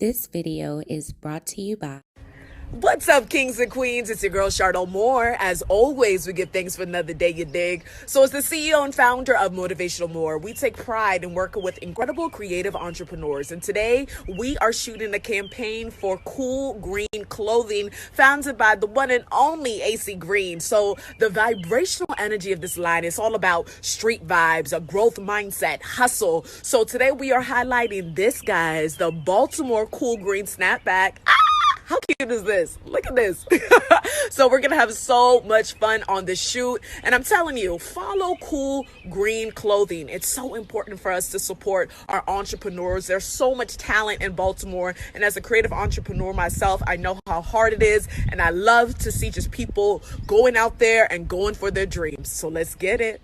This video is brought to you by... What's up, kings and queens? It's your girl, Charlotte Moore. As always, we give thanks for another day, you dig? So as the CEO and founder of Motivational More, we take pride in working with incredible creative entrepreneurs. And today, we are shooting a campaign for cool green clothing founded by the one and only AC Green. So the vibrational energy of this line is all about street vibes, a growth mindset, hustle. So today, we are highlighting this, guys, the Baltimore Cool Green Snapback. How cute is this? Look at this. So we're going to have so much fun on the shoot. And I'm telling you, follow cool green clothing. It's so important for us to support our entrepreneurs. There's so much talent in Baltimore. And as a creative entrepreneur myself, I know how hard it is. And I love to see just people going out there and going for their dreams. So let's get it.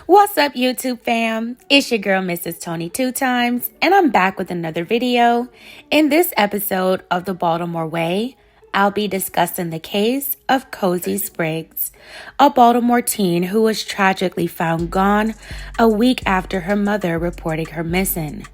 What's up, YouTube fam? It's your girl, Mrs. Tony 2 times, and I'm back with another video. In this episode of the Baltimore Way, I'll be discussing the case of Kozee Spriggs, a Baltimore teen who was tragically found gone a week after her mother reported her missing.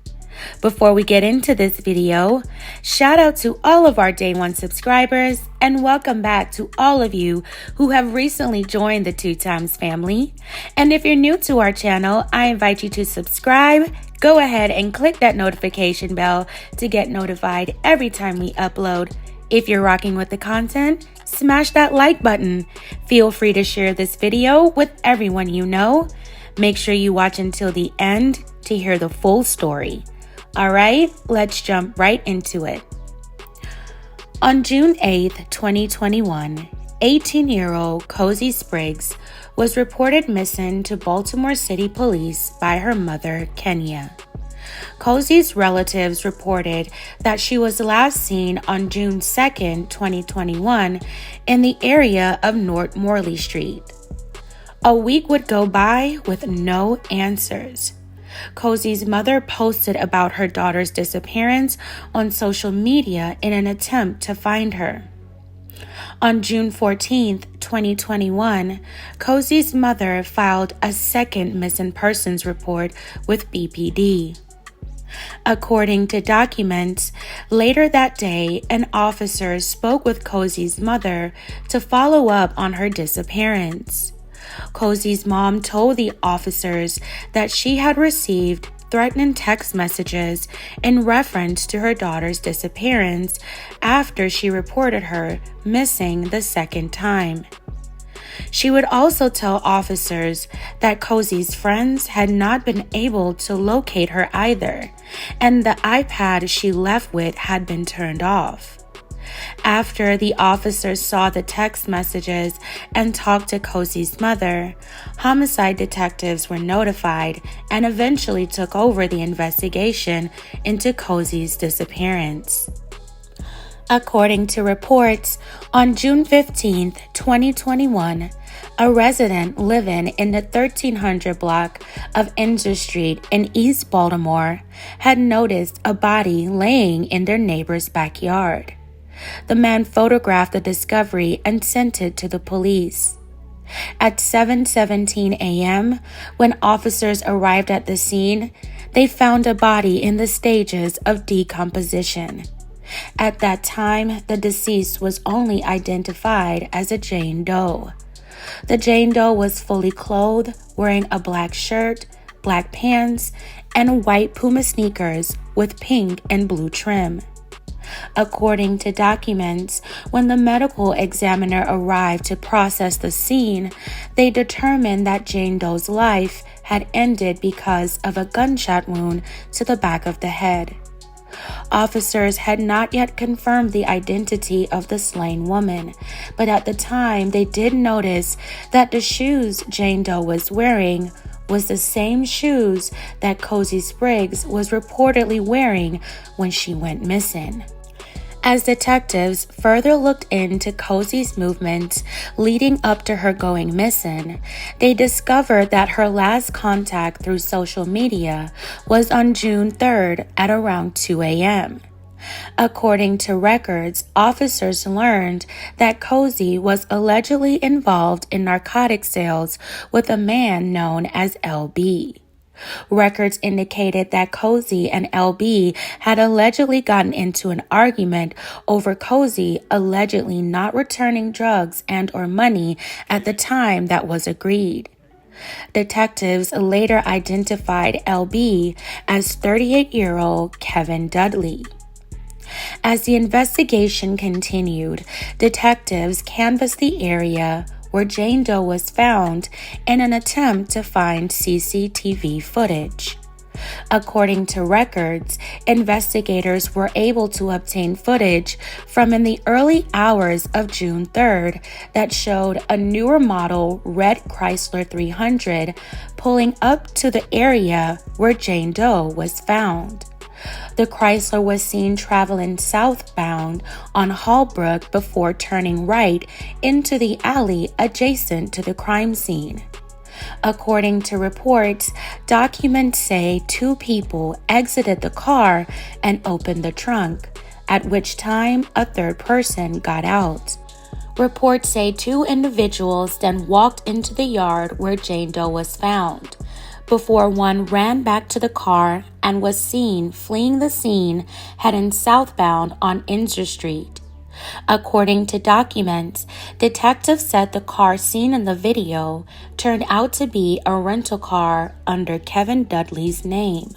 Before we get into this video, shout out to all of our Day 1 subscribers and welcome back to all of you who have recently joined the 2 times family. And if you're new to our channel, I invite you to subscribe. Go ahead and click that notification bell to get notified every time we upload. If you're rocking with the content, smash that like button. Feel free to share this video with everyone you know. Make sure you watch until the end to hear the full story. All right, let's jump right into it. On June 8th, 2021, 18-year-old Kozee Spriggs was reported missing to Baltimore City Police by her mother, Kenya. Kozee's relatives reported that she was last seen on June 2nd, 2021, in the area of North Morley Street. A week would go by with no answers. Kozee's mother posted about her daughter's disappearance on social media in an attempt to find her. On June 14th, 2021, Kozee's mother filed a second missing persons report with BPD. According to documents, later that day, an officer spoke with Kozee's mother to follow up on her disappearance. Kozee's mom told the officers that she had received threatening text messages in reference to her daughter's disappearance after she reported her missing the second time. She would also tell officers that Kozee's friends had not been able to locate her either, and the iPad she left with had been turned off. After the officers saw the text messages and talked to Kozee's mother, homicide detectives were notified and eventually took over the investigation into Kozee's disappearance. According to reports, on June 15, 2021, a resident living in the 1300 block of Inzer Street in East Baltimore had noticed a body laying in their neighbor's backyard. The man photographed the discovery and sent it to the police. At 7:17 a.m., when officers arrived at the scene, they found a body in the stages of decomposition. At that time, the deceased was only identified as a Jane Doe. The Jane Doe was fully clothed, wearing a black shirt, black pants, and white Puma sneakers with pink and blue trim. According to documents, when the medical examiner arrived to process the scene, they determined that Jane Doe's life had ended because of a gunshot wound to the back of the head. Officers had not yet confirmed the identity of the slain woman, but at the time they did notice that the shoes Jane Doe was wearing was the same shoes that Kozee Spriggs was reportedly wearing when she went missing. As detectives further looked into Kozee's movements leading up to her going missing, they discovered that her last contact through social media was on June 3rd at around 2 a.m. According to records, officers learned that Kozee was allegedly involved in narcotic sales with a man known as LB. Records indicated that Kozee and LB had allegedly gotten into an argument over Kozee allegedly not returning drugs and or money at the time that was agreed. Detectives later identified LB as 38-year-old Kevin Dudley. As the investigation continued, detectives canvassed the area where Jane Doe was found in an attempt to find CCTV footage. According to records, investigators were able to obtain footage from in the early hours of June 3rd that showed a newer model red Chrysler 300 pulling up to the area where Jane Doe was found. The Chrysler was seen traveling southbound on Hallbrook before turning right into the alley adjacent to the crime scene. According to reports, documents say two people exited the car and opened the trunk, at which time a third person got out. Reports say two individuals then walked into the yard where Jane Doe was found, before one ran back to the car and was seen fleeing the scene heading southbound on Inzer Street. According to documents, detectives said the car seen in the video turned out to be a rental car under Kevin Dudley's name.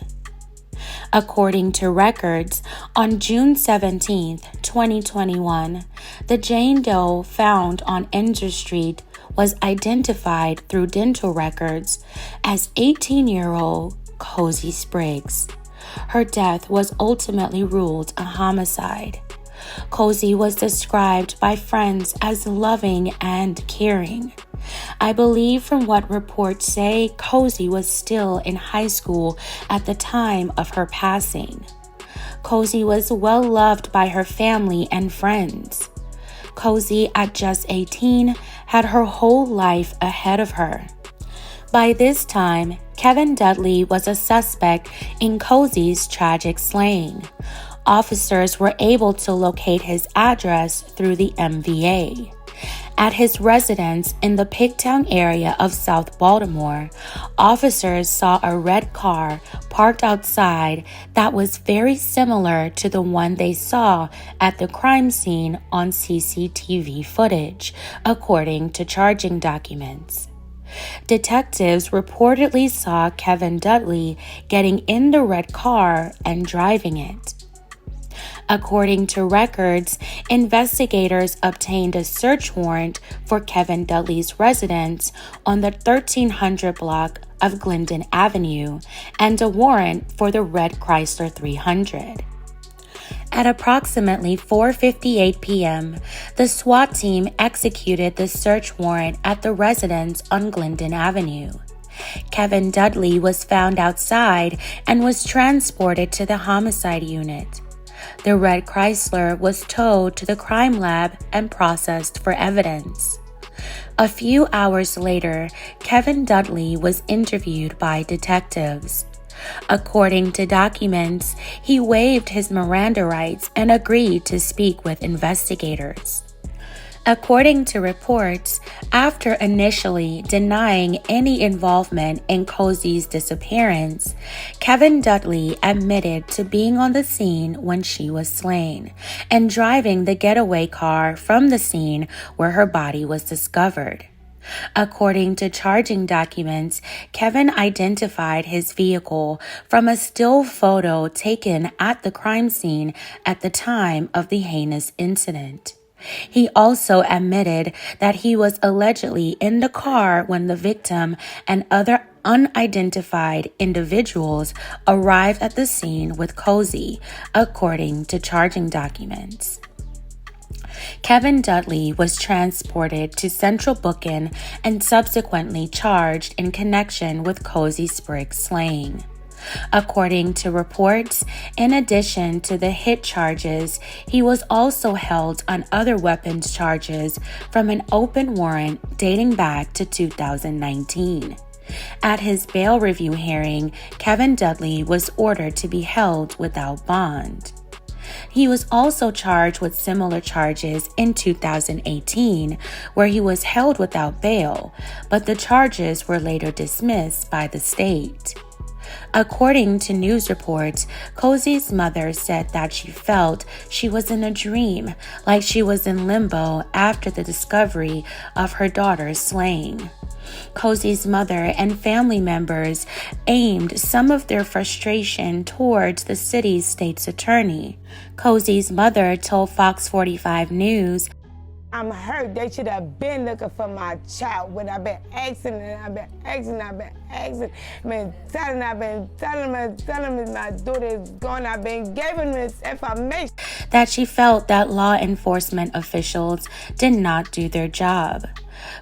According to records, on June 17, 2021, the Jane Doe found on Inzer Street was identified through dental records as 18-year-old Kozee Spriggs. Her death was ultimately ruled a homicide. Kozee was described by friends as loving and caring. I believe from what reports say, Kozee was still in high school at the time of her passing. Kozee was well loved by her family and friends. Kozee, at just 18, had her whole life ahead of her. By this time, Kevin Dudley was a suspect in Kozee's tragic slaying. Officers were able to locate his address through the MVA. At his residence in the Pigtown area of South Baltimore, officers saw a red car parked outside that was very similar to the one they saw at the crime scene on CCTV footage, according to charging documents. Detectives reportedly saw Kevin Dudley getting in the red car and driving it. According to records, investigators obtained a search warrant for Kevin Dudley's residence on the 1300 block of Glendon Avenue and a warrant for the red Chrysler 300. At approximately 4:58 p.m., the SWAT team executed the search warrant at the residence on Glendon Avenue. Kevin Dudley was found outside and was transported to the homicide unit. The red Chrysler was towed to the crime lab and processed for evidence. A few hours later, Kevin Dudley was interviewed by detectives. According to documents, he waived his Miranda rights and agreed to speak with investigators. According to reports, after initially denying any involvement in Kozee's disappearance, Kevin Dudley admitted to being on the scene when she was slain and driving the getaway car from the scene where her body was discovered. According to charging documents, Kevin identified his vehicle from a still photo taken at the crime scene at the time of the heinous incident. He also admitted that he was allegedly in the car when the victim and other unidentified individuals arrived at the scene with Kozee, according to charging documents. Kevin Dudley was transported to Central Booking and subsequently charged in connection with Kozee Spriggs' slaying. According to reports, in addition to the hit charges, he was also held on other weapons charges from an open warrant dating back to 2019. At his bail review hearing, Kevin Dudley was ordered to be held without bond. He was also charged with similar charges in 2018, where he was held without bail, but the charges were later dismissed by the state. According to news reports, Kozee's mother said that she felt she was in a dream, like she was in limbo after the discovery of her daughter's slaying. Kozee's mother and family members aimed some of their frustration towards the city's state's attorney. Kozee's mother told Fox 45 News, "I'm hurt. They should have been looking for my child when I've been asking and I've been asking. I've been telling them my daughter is gone. I've been giving this information." That she felt that law enforcement officials did not do their job.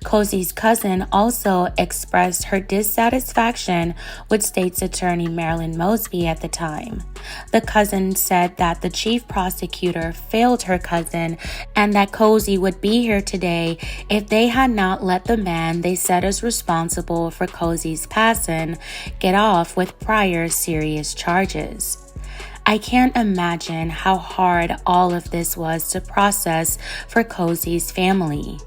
Kozee's cousin also expressed her dissatisfaction with State's Attorney Marilyn Mosby at the time. The cousin said that the chief prosecutor failed her cousin and that Kozee would be here today if they had not let the man they said is responsible for Kozee's passing get off with prior serious charges. I can't imagine how hard all of this was to process for Kozee's family.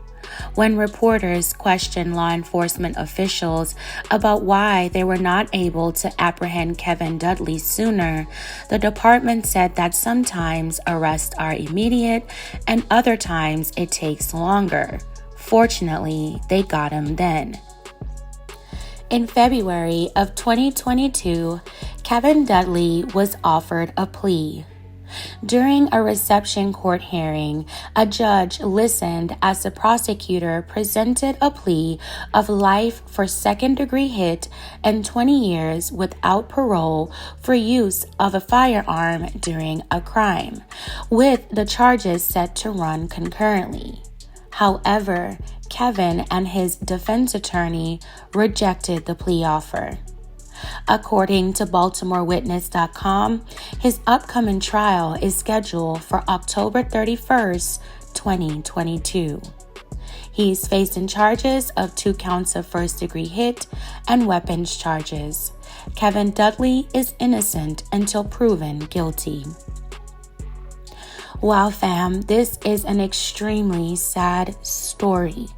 When reporters questioned law enforcement officials about why they were not able to apprehend Kevin Dudley sooner, the department said that sometimes arrests are immediate and other times it takes longer. Fortunately, they got him then. In February of 2022, Kevin Dudley was offered a plea. During a reception court hearing, a judge listened as the prosecutor presented a plea of life for second-degree hit and 20 years without parole for use of a firearm during a crime, with the charges set to run concurrently. However, Kevin and his defense attorney rejected the plea offer. According to BaltimoreWitness.com, his upcoming trial is scheduled for October 31st, 2022. He's facing charges of 2 counts of first-degree hit and weapons charges. Kevin Dudley is innocent until proven guilty. Wow, fam, this is an extremely sad story.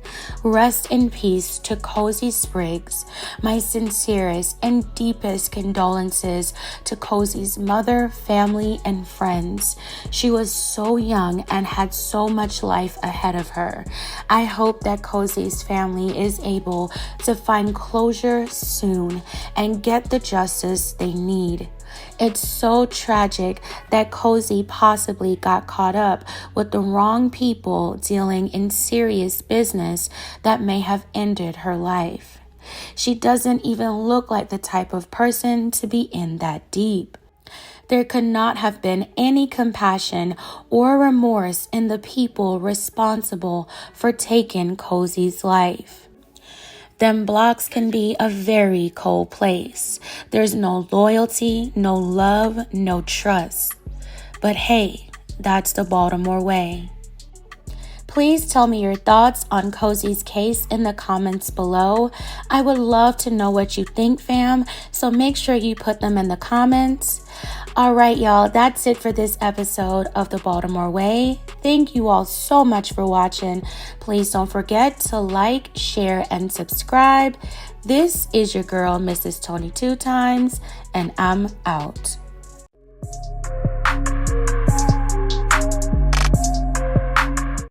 Rest in peace to Kozee Spriggs. My sincerest and deepest condolences to Kozee's mother, family, and friends. She was so young and had so much life ahead of her. I hope that Kozee's family is able to find closure soon and get the justice they need. It's so tragic that Kozee possibly got caught up with the wrong people dealing in serious business that may have ended her life. She doesn't even look like the type of person to be in that deep. There could not have been any compassion or remorse in the people responsible for taking Kozee's life. Them blocks can be a very cold place. There's no loyalty, no love, no trust. But hey, that's the Baltimore way. Please tell me your thoughts on Kozee's case in the comments below. I would love to know what you think, fam, so make sure you put them in the comments. Alright, y'all, that's it for this episode of the Baltimore Way. Thank you all so much for watching. Please don't forget to like, share, and subscribe. This is your girl, Mrs. Tony 2 Times, and I'm out.